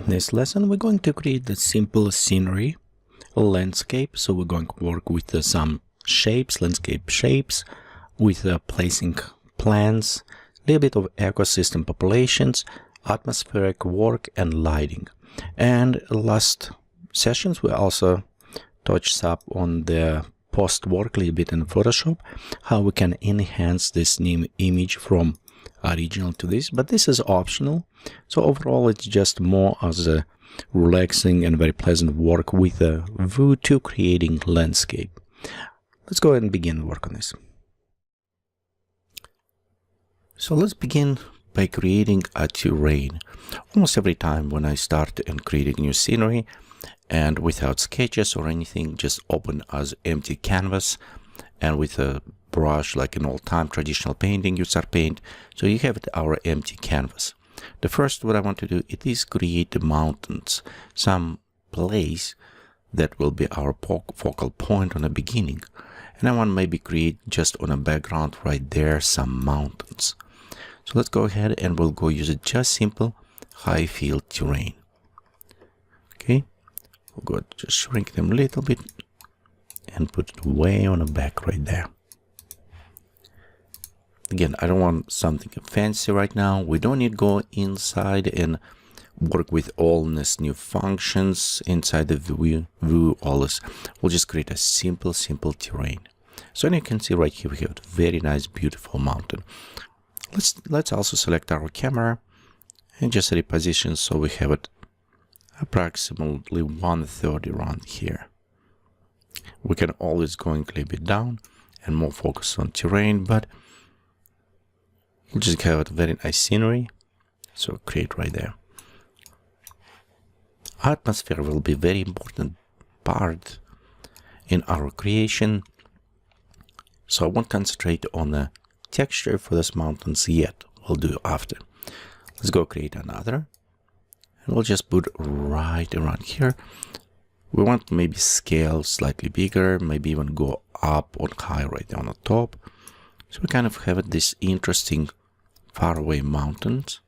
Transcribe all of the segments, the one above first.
In this lesson, we're going to create the simple scenery landscape. So we're going to work with some shapes, landscape shapes, with placing plants, a little bit of ecosystem populations, atmospheric work, and lighting. And last sessions, we also touched up on the post work a little bit in Photoshop, how we can enhance this new image from original to this, but this is optional. So overall, it's just more as a relaxing and very pleasant work with a view to creating landscape. Let's go ahead and begin work on this. So let's begin by creating a terrain. Almost every time when I start and creating new scenery and without sketches or anything, just open as empty canvas and with a brush like an old-time traditional painting, use our paint. So you have our empty canvas. The first what I want to do, it is create the mountains, some place that will be our focal point on the beginning. And I want to maybe create just on a background right there some mountains. So let's go ahead and we'll go use it just simple high field terrain. Okay, we'll go just shrink them a little bit and put it way on the back right there. Again, I don't want something fancy right now. We don't need to go inside and work with all these new functions inside the view, all this. We'll just create a simple terrain. So you can see right here we have a very nice, beautiful mountain. Let's also select our camera and just reposition so we have it approximately 1/3 around here. We can always go a little bit down and more focus on terrain, but we'll just have a very nice scenery. So create right there. Atmosphere will be very important part in our creation. So I won't concentrate on the texture for this mountains yet. We'll do after. Let's go create another. And we'll just put right around here. We want maybe scale slightly bigger, maybe even go up on high right there on the top. So we kind of have this interesting faraway mountains.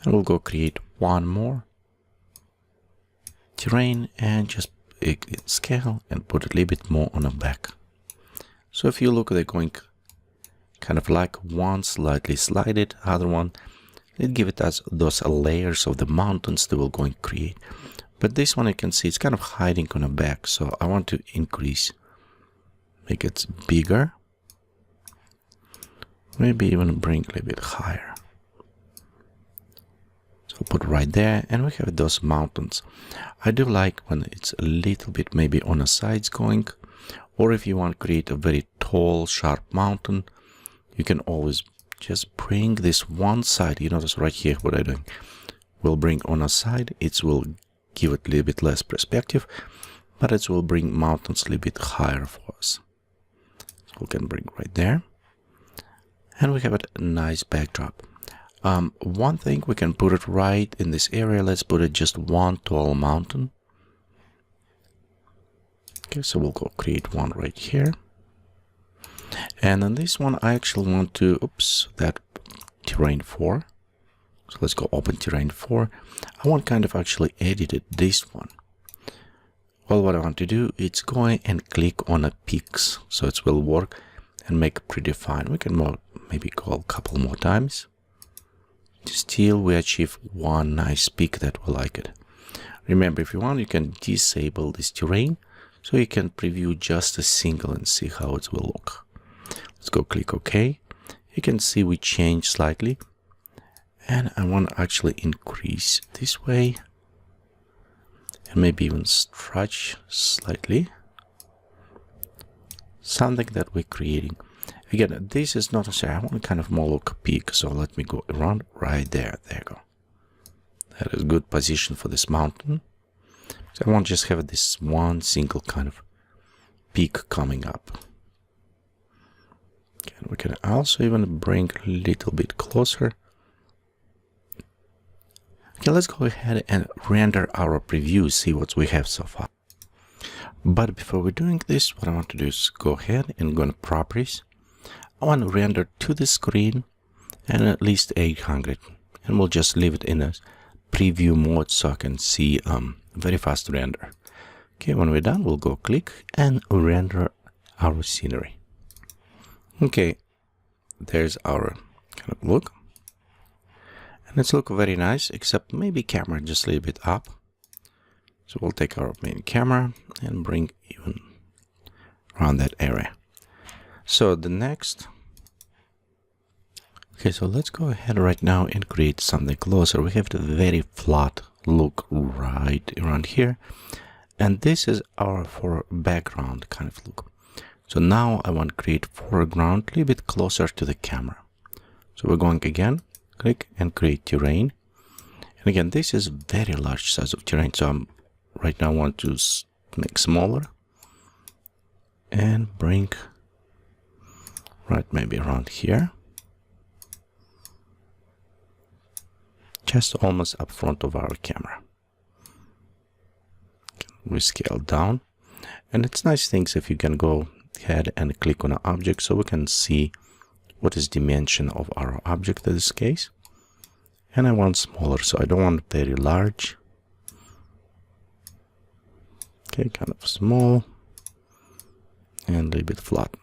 And we'll go create one more terrain and just scale and put a little bit more on the back. So if you look, they're going kind of like one slightly slided, other one, it give it as those layers of the mountains that we're going to create. But this one you can see it's kind of hiding on the back, so I want to increase, make it bigger. Maybe even bring a little bit higher. So put right there and we have those mountains. I do like when it's a little bit maybe on the sides going, or if you want to create a very tall, sharp mountain, you can always just bring this one side. You notice right here what I'm doing. We'll bring on a side, it will give it a little bit less perspective, but it will bring mountains a little bit higher for us. So we can bring right there. And we have a nice backdrop. One thing, we can put it right in this area. Let's put it just one tall mountain. Okay, so we'll go create one right here. And on this one, I actually want to, that terrain 4. So let's go open terrain 4. I want kind of actually edit this one. Well, what I want to do is go and click on a peaks. So it will work and make predefine. We can maybe go a couple more times. Still, we achieve one nice peak that we like it. Remember, if you want, you can disable this terrain so you can preview just a single and see how it will look. Let's go click OK. You can see we change slightly. And I want to actually increase this way. And maybe even stretch slightly. Something that we're creating. Again, this is not necessary. I want kind of more look peak. So let me go around right there. There you go. That is a good position for this mountain. So I want to just have this one single kind of peak coming up. And we can also even bring a little bit closer. Okay, let's go ahead and render our preview, see what we have so far. But before we're doing this, what I want to do is go ahead and go to properties. I want to render to the screen and at least 800. And we'll just leave it in a preview mode so I can see very fast render. Okay, when we're done, we'll go click and render our scenery. Okay, there's our kind of look. And it's look very nice, except maybe camera just a little bit up. So we'll take our main camera and bring even around that area. So the next, okay, so let's go ahead right now and create something closer. We have the very flat look right around here. And this is our for background kind of look. So now I want to create foreground a little bit closer to the camera. So we're going again, click and create terrain. And again, this is very large size of terrain. So I'm right now want to make smaller and bring right maybe around here. Just almost up front of our camera. We scale down. And it's nice things if you can go ahead and click on an object so we can see what is dimension of our object in this case. And I want smaller, so I don't want very large. Okay, kind of small and a little bit flat.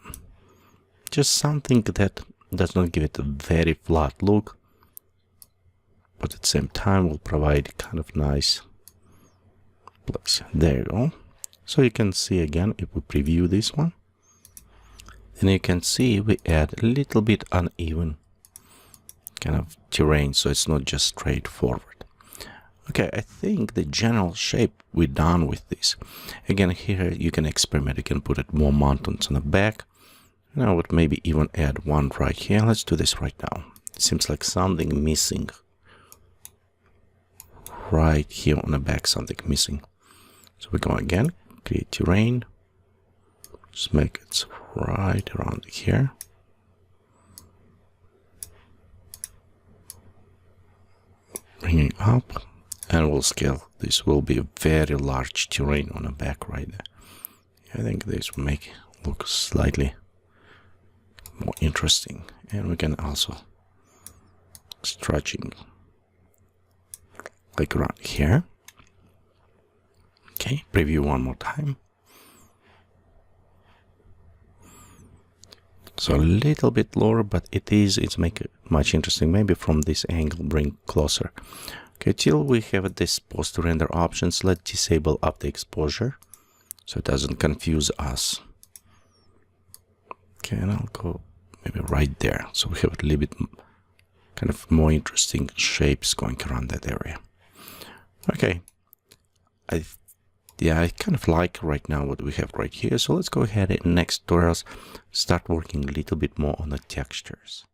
Just something that does not give it a very flat look, but at the same time will provide kind of nice place. There you go. So you can see again, if we preview this one, then you can see we add a little bit uneven kind of terrain, so it's not just straightforward. Okay, I think the general shape we're done with this. Again, here you can experiment. You can put it more mountains on the back. And I would maybe even add one right here. Let's do this right now. It seems like something missing. Right here on the back, something missing. So we go again, create terrain. Just make it right around here. Bring it up. And we'll scale. This will be a very large terrain on the back right there. I think this will make it look slightly more interesting. And we can also stretching like around here. Okay, preview one more time. So a little bit lower, but it's make it much interesting. Maybe from this angle, bring closer. Okay, till we have this post render options, let's disable up the exposure so it doesn't confuse us. Okay, and I'll go maybe right there. So we have a little bit kind of more interesting shapes going around that area. Okay, I kind of like right now what we have right here. So let's go ahead and next tutorials start working a little bit more on the textures.